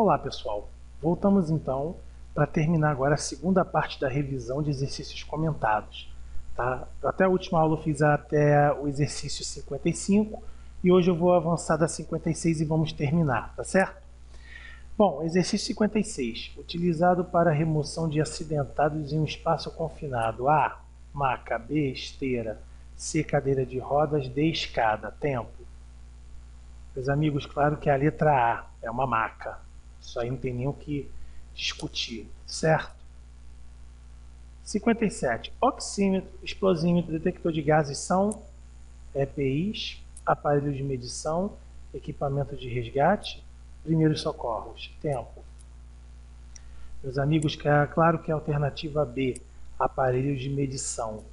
Olá pessoal, voltamos então para terminar agora a segunda parte da revisão de exercícios comentados. Tá? Até a última aula eu fiz até o exercício 55 e hoje eu vou avançar da 56 e vamos terminar, tá certo? Bom, exercício 56, utilizado para a remoção de acidentados em um espaço confinado. A, maca, B, esteira, C, cadeira de rodas, D, escada. Tempo. Meus amigos, claro que a letra A é uma maca. Isso aí não tem nem o que discutir, certo? 57. Oxímetro, explosímetro, detector de gases são EPIs, aparelhos de medição, equipamento de resgate, primeiros socorros. Tempo. Meus amigos, claro que é a alternativa B, aparelhos de medição.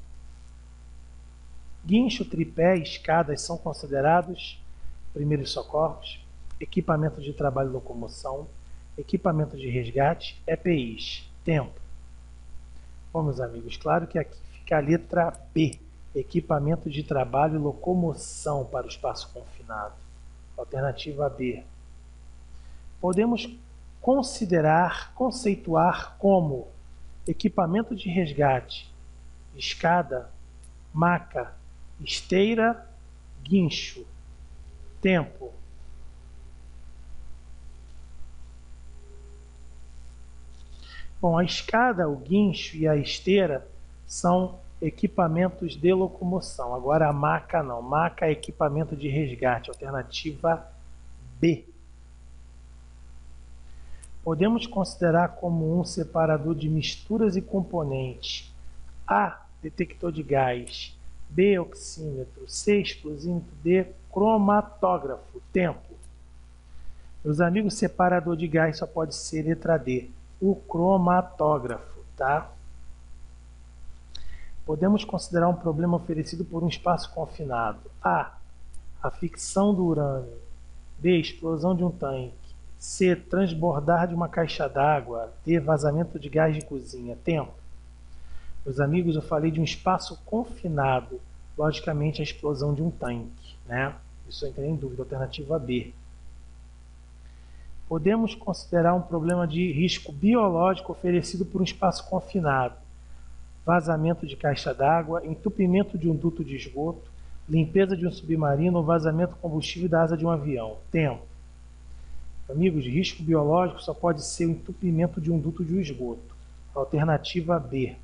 Guincho, tripé e escadas são considerados primeiros socorros, equipamento de trabalho e locomoção, equipamento de resgate, EPIs. Tempo. Bom, meus amigos, claro que aqui fica a letra B, equipamento de trabalho e locomoção para o espaço confinado. Alternativa B. Podemos conceituar como equipamento de resgate, escada, maca, esteira, guincho. Tempo. Bom, a escada, o guincho e a esteira são equipamentos de locomoção. Agora a maca não. Maca é equipamento de resgate. Alternativa B. Podemos considerar como um separador de misturas e componentes. A, detector de gás. B, oxímetro. C, explosímetro. D, cromatógrafo. Tempo. Meus amigos, separador de gás só pode ser letra D. O cromatógrafo, tá? Podemos considerar um problema oferecido por um espaço confinado. A ficção do urânio. B, explosão de um tanque. C, transbordar de uma caixa d'água. D, vazamento de gás de cozinha. Tempo. Meus amigos, eu falei de um espaço confinado. Logicamente, a explosão de um tanque, né? Isso eu entrei em dúvida. Alternativa B. Podemos considerar um problema de risco biológico oferecido por um espaço confinado. Vazamento de caixa d'água, entupimento de um duto de esgoto, limpeza de um submarino ou vazamento de combustível da asa de um avião. Tempo. Amigos, risco biológico só pode ser o entupimento de um duto de esgoto. Alternativa B.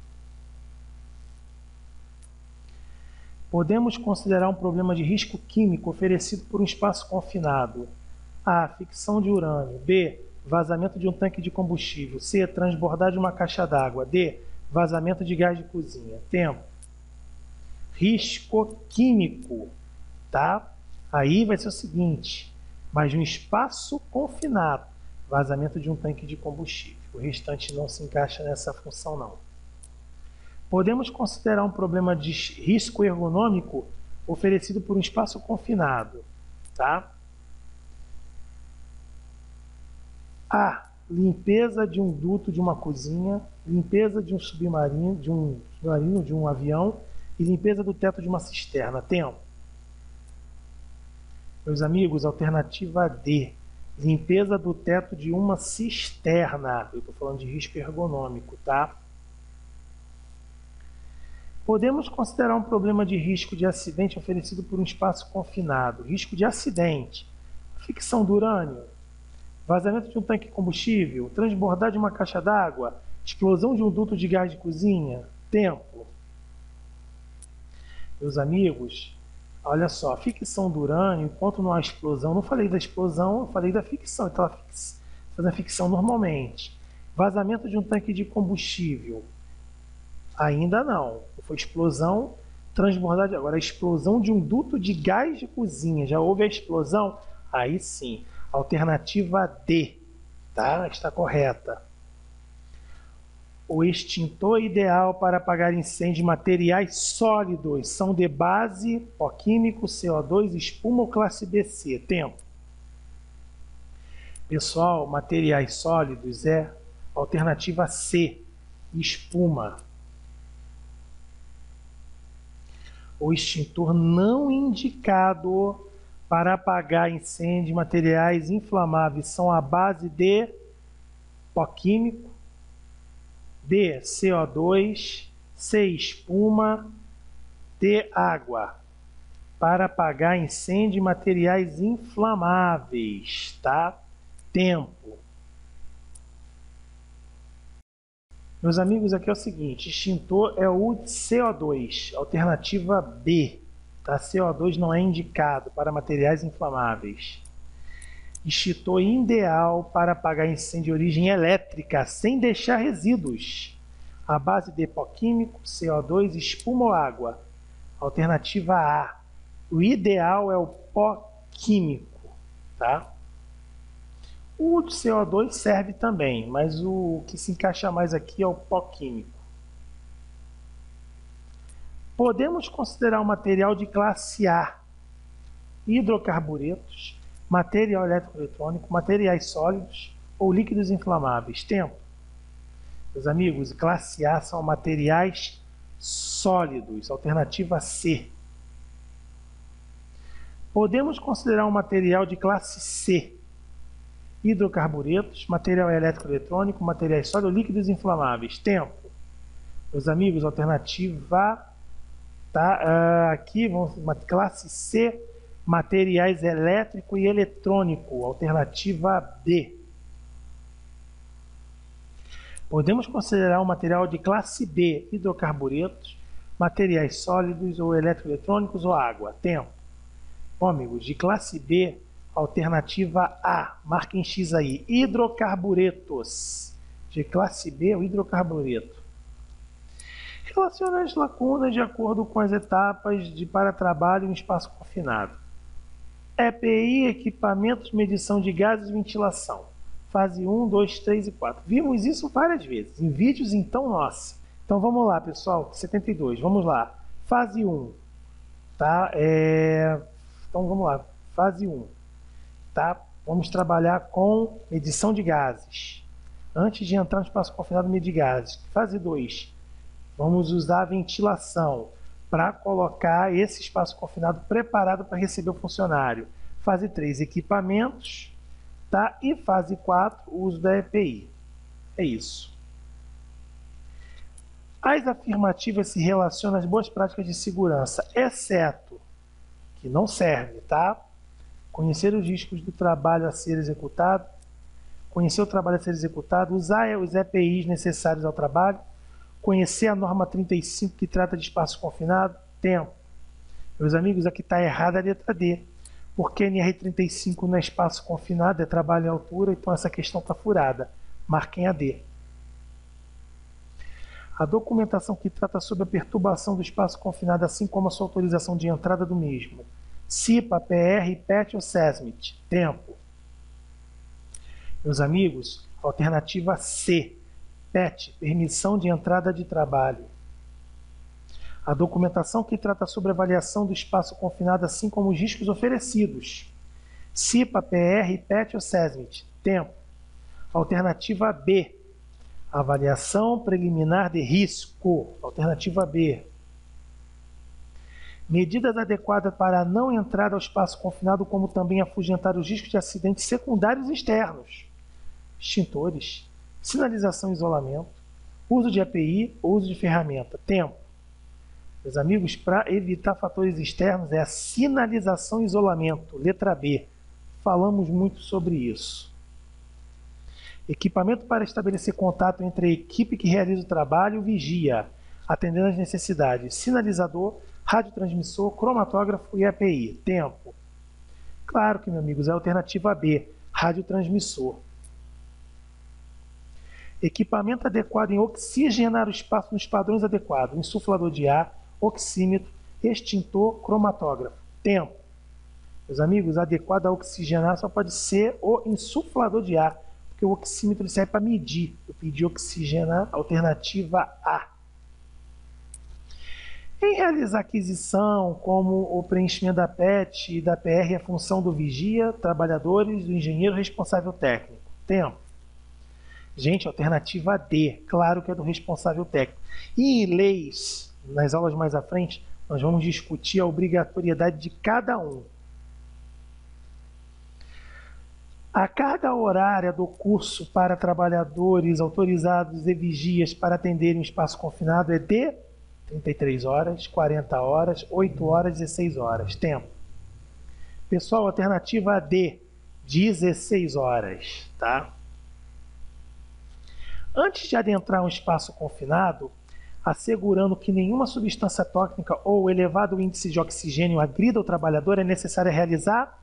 Podemos considerar um problema de risco químico oferecido por um espaço confinado. A, ficção de urânio. B, vazamento de um tanque de combustível. C, transbordar de uma caixa d'água. D, vazamento de gás de cozinha. Tempo. Risco químico, tá? Aí vai ser o seguinte, mas de um espaço confinado, vazamento de um tanque de combustível. O restante não se encaixa nessa função, não. Podemos considerar um problema de risco ergonômico oferecido por um espaço confinado, tá? A, limpeza de um duto de uma cozinha, limpeza de um submarino, de um avião e limpeza do teto de uma cisterna. Tempo. Meus amigos, alternativa D, limpeza do teto de uma cisterna. Eu estou falando de risco ergonômico, tá? Podemos considerar um problema de risco de acidente oferecido por um espaço confinado. Risco de acidente, ficção do urânio, vazamento de um tanque de combustível, transbordar de uma caixa d'água, explosão de um duto de gás de cozinha. Tempo. Meus amigos, olha só, a ficção do urânio, enquanto não há explosão, não falei da explosão, eu falei da ficção, então ela faz a ficção normalmente. Vazamento de um tanque de combustível, ainda não. Foi explosão, transbordar de... Agora, a explosão de um duto de gás de cozinha, já houve a explosão? Aí sim. Alternativa D, tá? Está correta. O extintor ideal para apagar incêndio de materiais sólidos são de base, pó químico, CO2, espuma ou classe BC. Tempo. Pessoal, materiais sólidos é alternativa C, espuma. O extintor não indicado para apagar incêndio, materiais inflamáveis são à base de pó químico, B, CO2, C, espuma, D, água. Para apagar incêndio e materiais inflamáveis, tá? Tempo. Meus amigos, aqui é o seguinte, extintor é o CO2, alternativa B, tá? CO2 não é indicado para materiais inflamáveis. Extintor ideal para apagar incêndio de origem elétrica, sem deixar resíduos. A base de pó químico, CO2, espuma ou água. Alternativa A. O ideal é o pó químico, tá? O CO2 serve também, mas o que se encaixa mais aqui é o pó químico. Podemos considerar o material de classe A hidrocarburetos, material eletroeletrônico, materiais sólidos ou líquidos inflamáveis. Tempo. Meus amigos, classe A são materiais sólidos, alternativa C. Podemos considerar um material de classe C, hidrocarburetos, material elétrico-eletrônico, materiais sólidos, líquidos inflamáveis. Tempo. Meus amigos, alternativa tá aqui, vamos classe C, materiais elétrico e eletrônico, alternativa B. Podemos considerar um material de classe B, hidrocarburetos, materiais sólidos ou eletroeletrônicos ou água. Tempo. Bom, amigos, de classe B, alternativa A, marquem X aí, hidrocarburetos. De classe B, o hidrocarbureto. Relaciona as lacunas de acordo com as etapas para trabalho em espaço confinado. EPI, equipamentos de medição de gases e ventilação. Fase 1, 2, 3 e 4. Vimos isso várias vezes, em vídeos então, nossa. Então vamos lá, pessoal, 72, vamos lá. Fase 1, tá? Então vamos lá, fase 1, tá? Vamos trabalhar com medição de gases. Antes de entrar no espaço confinado, medir gases. Fase 2, vamos usar a ventilação para colocar esse espaço confinado preparado para receber o funcionário. Fase 3, equipamentos, tá? E fase 4, uso da EPI. É isso. As afirmativas se relacionam às boas práticas de segurança, exceto que não serve, tá? Conhecer os riscos do trabalho a ser executado, conhecer o trabalho a ser executado, usar os EPIs necessários ao trabalho, conhecer a norma 35 que trata de espaço confinado, tempo. Meus amigos, aqui está errada a letra D, porque NR35 não é espaço confinado, é trabalho em altura, então essa questão está furada. Marquem a D. A documentação que trata sobre a perturbação do espaço confinado, assim como a sua autorização de entrada do mesmo. CIPA, PR, PET ou SESMIT. Tempo. Meus amigos, alternativa C. PET, permissão de entrada de trabalho. A documentação que trata sobre a avaliação do espaço confinado, assim como os riscos oferecidos. CIPA, PR, PET ou SESMIT. Tempo. Alternativa B. Avaliação preliminar de risco. Alternativa B. Medidas adequadas para a não entrada ao espaço confinado, como também afugentar os riscos de acidentes secundários externos. Extintores. Sinalização e isolamento. Uso de EPI ou uso de ferramenta. Tempo. Meus amigos, para evitar fatores externos é a sinalização e isolamento. Letra B. Falamos muito sobre isso. Equipamento para estabelecer contato entre a equipe que realiza o trabalho e o vigia, atendendo às necessidades. Sinalizador, radiotransmissor, cromatógrafo e EPI. Tempo. Claro que, meus amigos, é a alternativa B, radiotransmissor. Equipamento adequado em oxigenar o espaço nos padrões adequados. Insuflador de ar, oxímetro, extintor, cromatógrafo. Tempo. Meus amigos, adequado a oxigenar só pode ser o insuflador de ar, porque o oxímetro serve para medir. Eu pedi oxigenar, alternativa A. Em realizar aquisição, como o preenchimento da PET e da PR, a função do vigia, trabalhadores, do engenheiro responsável técnico. Tempo. Gente, alternativa D, claro que é do responsável técnico. E em leis, nas aulas mais à frente, nós vamos discutir a obrigatoriedade de cada um. A carga horária do curso para trabalhadores autorizados e vigias para atenderem o espaço confinado é de 33 horas, 40 horas, 8 horas, 16 horas. Tempo. Pessoal, alternativa D, 16 horas, tá? Antes de adentrar um espaço confinado, assegurando que nenhuma substância tóxica ou elevado índice de oxigênio agrida o trabalhador, é necessário realizar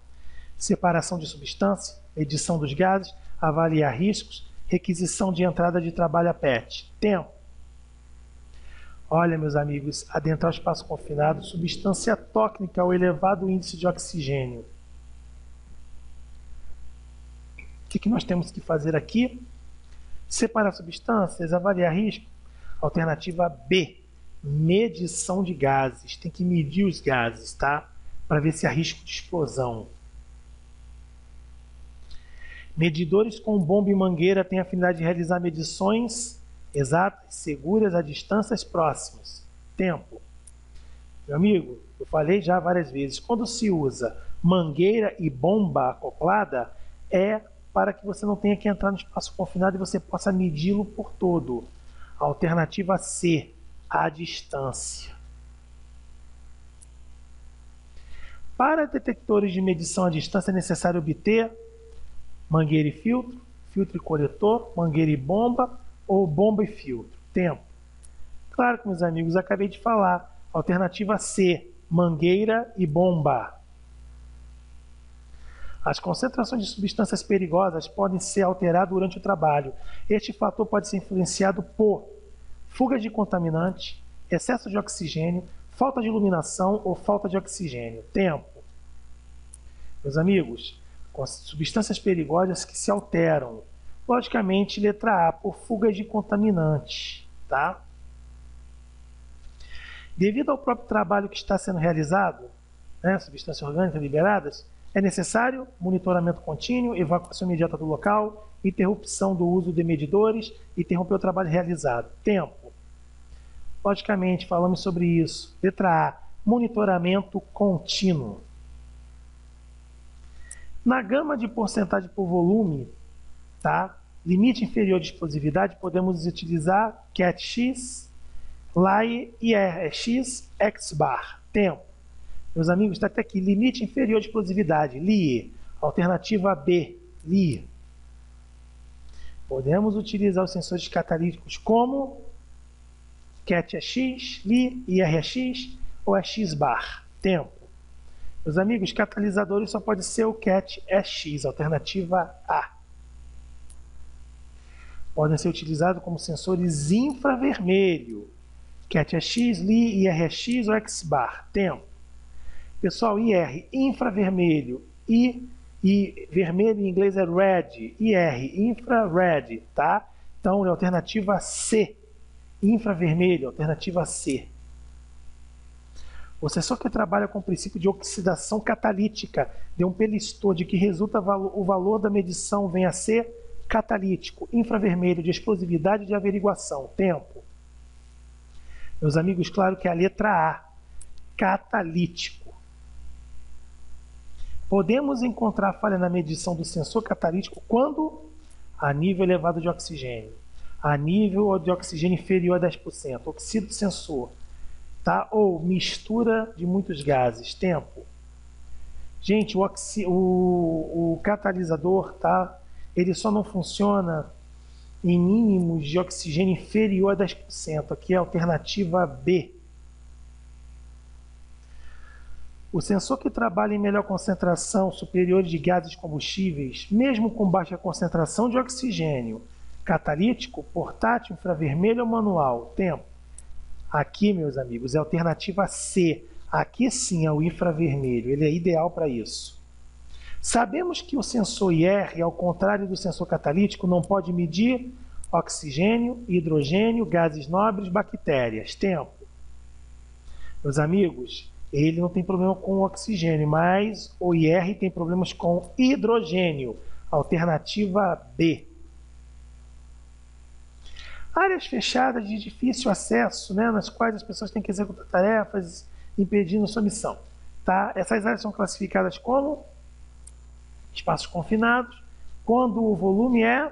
separação de substância, medição dos gases, avaliar riscos, requisição de entrada de trabalho a PET. Tempo. Olha, meus amigos, adentrar o espaço confinado, substância tóxica ou elevado índice de oxigênio. O que nós temos que fazer aqui? Separar substâncias, avaliar risco. Alternativa B, medição de gases. Tem que medir os gases, tá? Para ver se há risco de explosão. Medidores com bomba e mangueira têm a afinidade de realizar medições exatas, seguras a distâncias próximas. Tempo. Meu amigo, eu falei já várias vezes, quando se usa mangueira e bomba acoplada, é para que você não tenha que entrar no espaço confinado e você possa medi-lo por todo. Alternativa C, a distância. Para detectores de medição à distância é necessário obter mangueira e filtro, filtro e coletor, mangueira e bomba ou bomba e filtro. Tempo. Claro que, meus amigos, acabei de falar. Alternativa C, mangueira e bomba. As concentrações de substâncias perigosas podem ser alteradas durante o trabalho. Este fator pode ser influenciado por fuga de contaminante, excesso de oxigênio, falta de iluminação ou falta de oxigênio. Tempo. Meus amigos, substâncias perigosas que se alteram. Logicamente, letra A, por fuga de contaminantes, tá? Devido ao próprio trabalho que está sendo realizado, né, substâncias orgânicas liberadas, é necessário monitoramento contínuo, evacuação imediata do local, interrupção do uso de medidores, interromper o trabalho realizado. Tempo. Logicamente, falamos sobre isso. Letra A, monitoramento contínuo. Na gama de porcentagem por volume, tá? Limite inferior de explosividade, podemos utilizar CAT-X, LAI e RX, X-bar. Tempo. Meus amigos, está até aqui. Limite inferior de explosividade, LIE. Alternativa B, LIE. Podemos utilizar os sensores catalíticos como CAT-X, LIE, IRX ou X-bar. Tempo. Meus amigos, catalisadores só pode ser o CAT-X, alternativa A. Podem ser utilizados como sensores infravermelho. CAT-X, LI, IRX ou X-bar. Tempo. Pessoal, IR, infravermelho. I vermelho em inglês é red. IR, infrared, tá? Então, é a alternativa C. Infravermelho, alternativa C. O sensor que trabalha com o princípio de oxidação catalítica de um pelistor de que resulta o valor da medição venha a ser catalítico, infravermelho, de explosividade de averiguação. Tempo. Meus amigos, claro que é a letra A, catalítico. Podemos encontrar falha na medição do sensor catalítico quando a nível elevado de oxigênio, a nível de oxigênio inferior a 10%, oxído do sensor, tá? Ou mistura de muitos gases. Tempo. Gente, o catalisador, tá? Ele só não funciona em mínimos de oxigênio inferior a 10%. Aqui é a alternativa B. O sensor que trabalha em melhor concentração superior de gases combustíveis, mesmo com baixa concentração de oxigênio, catalítico, portátil, infravermelho ou manual. Tempo. Aqui, meus amigos, é a alternativa C. Aqui sim é o infravermelho. Ele é ideal para isso. Sabemos que o sensor IR, ao contrário do sensor catalítico, não pode medir oxigênio, hidrogênio, gases nobres, bactérias. Tempo. Meus amigos, ele não tem problema com o oxigênio, mas o IR tem problemas com hidrogênio. Alternativa B. Áreas fechadas de difícil acesso, né, nas quais as pessoas têm que executar tarefas impedindo sua missão. Tá? Essas áreas são classificadas como espaços confinados, Quando o volume é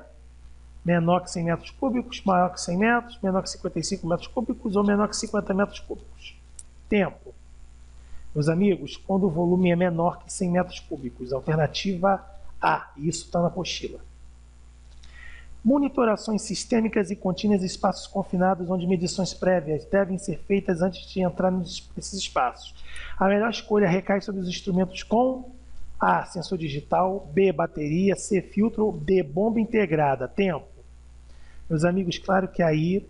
menor que 100 metros cúbicos, maior que 100 metros, menor que 55 metros cúbicos ou menor que 50 metros cúbicos. Tempo. Meus amigos, quando o volume é menor que 100 metros cúbicos, alternativa A, isso está na apostila. Monitorações sistêmicas e contínuas em espaços confinados, onde medições prévias devem ser feitas antes de entrar nesses espaços. A melhor escolha recai sobre os instrumentos com A, sensor digital, B, bateria, C, filtro, D, bomba integrada. Tempo. Meus amigos, claro que aí,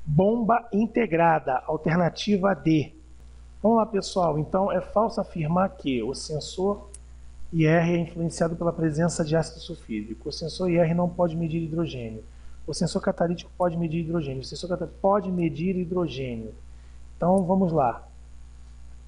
bomba integrada, alternativa D. Vamos lá, pessoal. Então, é falso afirmar que o sensor IR é influenciado pela presença de ácido sulfídrico. O sensor IR não pode medir hidrogênio. O sensor catalítico pode medir hidrogênio. O sensor catalítico pode medir hidrogênio. Então, vamos lá.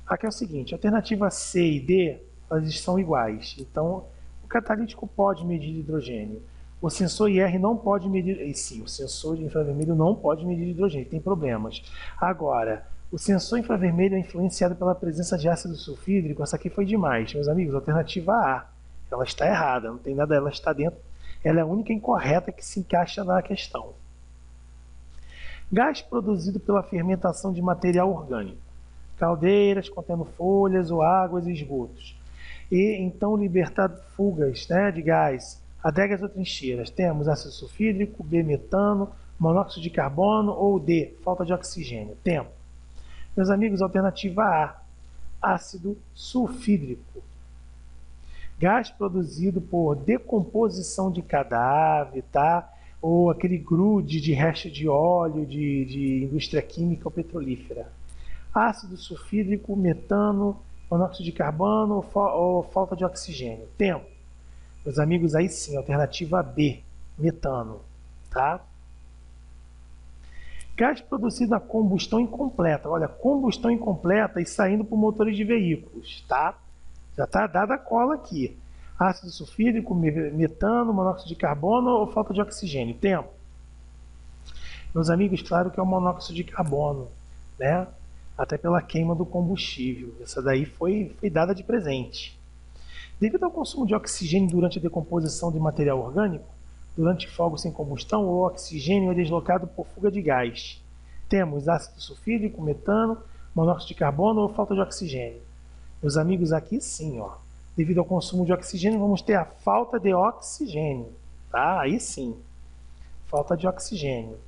Aqui é o seguinte, alternativa C e D, elas são iguais. Então, o catalítico pode medir hidrogênio. O sensor IR não pode medir... E sim, o sensor de infravermelho não pode medir hidrogênio, tem problemas. Agora, o sensor infravermelho é influenciado pela presença de ácido sulfídrico. Essa aqui foi demais, meus amigos. Alternativa A. Ela está errada, não tem nada, ela está dentro. Ela é a única incorreta que se encaixa na questão. Gás produzido pela fermentação de material orgânico. Caldeiras contendo folhas ou águas e esgotos. E então libertar fugas, né, de gás, adegas ou trincheiras. Temos ácido sulfídrico, B, metano, monóxido de carbono ou D, falta de oxigênio. Tempo. Meus amigos, alternativa A, ácido sulfídrico. Gás produzido por decomposição de cadáver, tá? Ou aquele grude de resto de óleo de indústria química ou petrolífera. Ácido sulfídrico, metano, monóxido de carbono ou falta de oxigênio. Tempo. Meus amigos, aí sim, alternativa B, metano, tá? Gás produzido na combustão incompleta. Olha, combustão incompleta e saindo por motores de veículos, tá? Já está dada a cola aqui. Ácido sulfídrico, metano, monóxido de carbono ou falta de oxigênio. Tempo. Meus amigos, claro que é o monóxido de carbono, né? Até pela queima do combustível. Essa daí foi dada de presente. Devido ao consumo de oxigênio durante a decomposição de material orgânico, durante fogo sem combustão, o oxigênio é deslocado por fuga de gás. Temos ácido sulfídrico, metano, monóxido de carbono ou falta de oxigênio. Meus amigos, aqui sim, ó, devido ao consumo de oxigênio, vamos ter a falta de oxigênio. Tá? Aí sim, falta de oxigênio.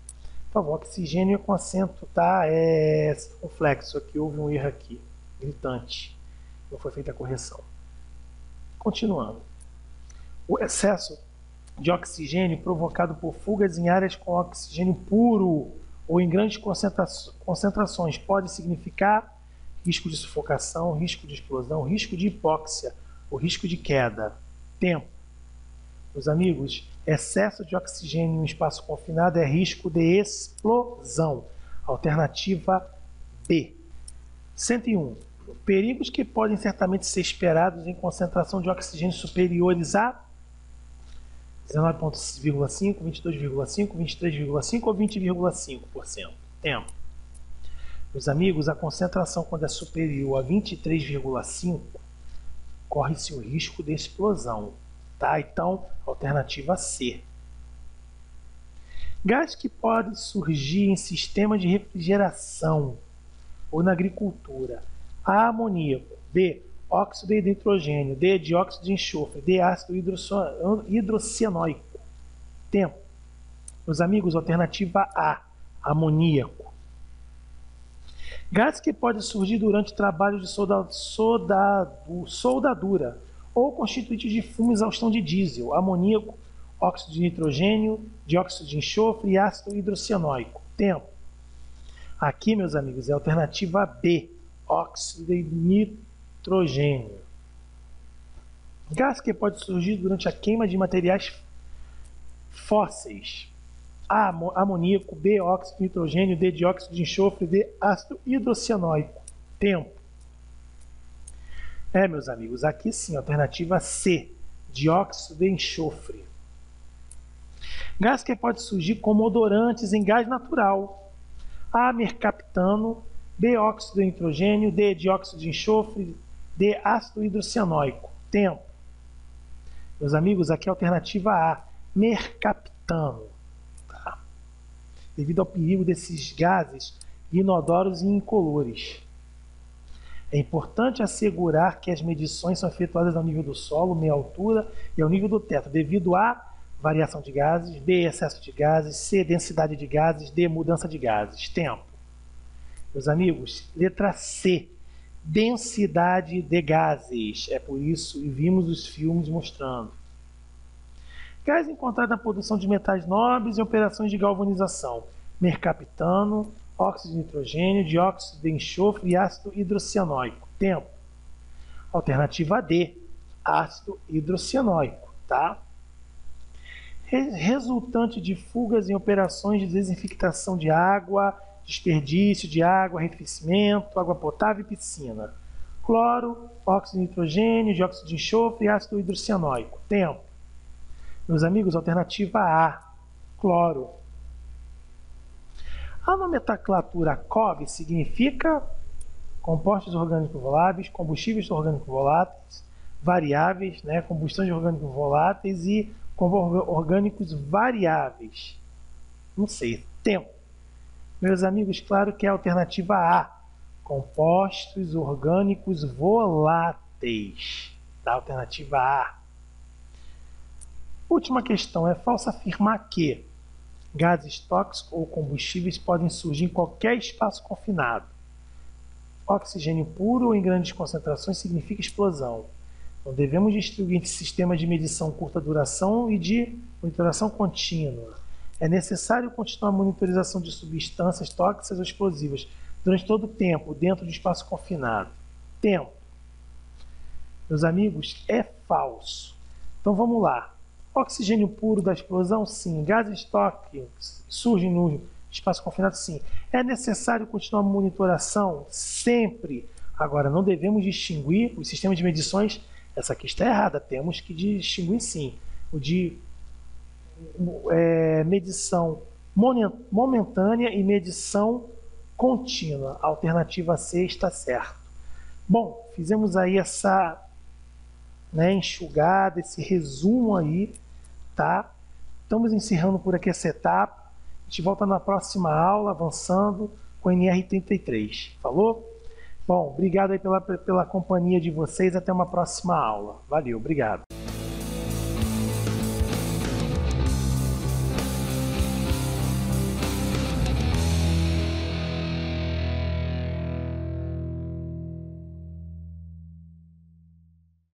Por favor, oxigênio é com acento, tá? É circunflexo, aqui houve um erro aqui, gritante. Não foi feita a correção. Continuando. O excesso de oxigênio provocado por fugas em áreas com oxigênio puro ou em grandes concentrações pode significar risco de sufocação, risco de explosão, risco de hipóxia ou risco de queda. Tempo. Meus amigos, excesso de oxigênio em um espaço confinado é risco de explosão. Alternativa B. 101. Perigos que podem certamente ser esperados em concentração de oxigênio superiores a 19,5, 22,5, 23,5 ou 20,5%. Tempo. Meus amigos, a concentração quando é superior a 23,5, corre-se o risco de explosão. Tá? Então, alternativa C. Gás que pode surgir em sistema de refrigeração ou na agricultura. A, amoníaco. B, óxido de nitrogênio. D, dióxido de enxofre. D, ácido hidrocianóico. Tempo. Meus amigos, alternativa A, amoníaco. Gás que pode surgir durante trabalho de soldadura ou constituído de fumo e exaustão de diesel, amoníaco, óxido de nitrogênio, dióxido de enxofre e ácido hidrocianóico. Tempo. Aqui, meus amigos, é a alternativa B, óxido de nitrogênio. Gás que pode surgir durante a queima de materiais fósseis. A, amoníaco, B, óxido de nitrogênio, D, dióxido de enxofre, D, ácido hidrocianóico. Tempo. Meus amigos, aqui sim, alternativa C, dióxido de enxofre. Gás que pode surgir como odorantes em gás natural. A, mercaptano, B, óxido de nitrogênio, D, dióxido de enxofre, D, ácido hidrocianóico. Tempo. Meus amigos, aqui é a alternativa A, mercaptano. Tá? Devido ao perigo desses gases inodoros e incolores. É importante assegurar que as medições são efetuadas ao nível do solo, meia altura e ao nível do teto, devido a variação de gases, B, excesso de gases, C, densidade de gases, D, mudança de gases. Tempo. Meus amigos, letra C, densidade de gases. É por isso, e vimos os filmes mostrando. Gás encontrado na produção de metais nobres e operações de galvanização. Mercaptano, óxido de nitrogênio, dióxido de enxofre e ácido hidrocianóico. Tempo. Alternativa D, ácido hidrocianóico, tá? Resultante de fugas em operações de desinfectação de água, desperdício de água, arrefecimento, água potável e piscina. Cloro, óxido de nitrogênio, dióxido de enxofre e ácido hidrocianóico. Tempo. Meus amigos, alternativa A, cloro. A nomenclatura COV significa compostos orgânicos voláteis, combustíveis orgânicos voláteis, variáveis, né, combustões de orgânicos voláteis e orgânicos variáveis. Não sei, tempo. Meus amigos, claro que é a alternativa A, compostos orgânicos voláteis. Tá? Alternativa A. Última questão, é falso afirmar que gases tóxicos ou combustíveis podem surgir em qualquer espaço confinado. Oxigênio puro ou em grandes concentrações significa explosão. Então devemos distinguir entre sistemas de medição curta duração e de monitoração contínua. É necessário continuar a monitorização de substâncias tóxicas ou explosivas durante todo o tempo, dentro de espaço confinado. Tempo. Meus amigos, é falso. Então vamos lá. Oxigênio puro da explosão, sim. Gases tóxicos surgem no espaço confinado, sim. É necessário continuar a monitoração? Sempre. Agora, não devemos distinguir os sistemas de medições. Essa aqui está errada. Temos que distinguir, sim. O de medição momentânea e medição contínua. A alternativa C está certa. Bom, fizemos aí essa enxugada, esse resumo aí, tá? Estamos encerrando por aqui essa etapa. A gente volta na próxima aula, avançando com NR33. Falou? Bom, obrigado aí pela companhia de vocês. Até uma próxima aula. Valeu, obrigado.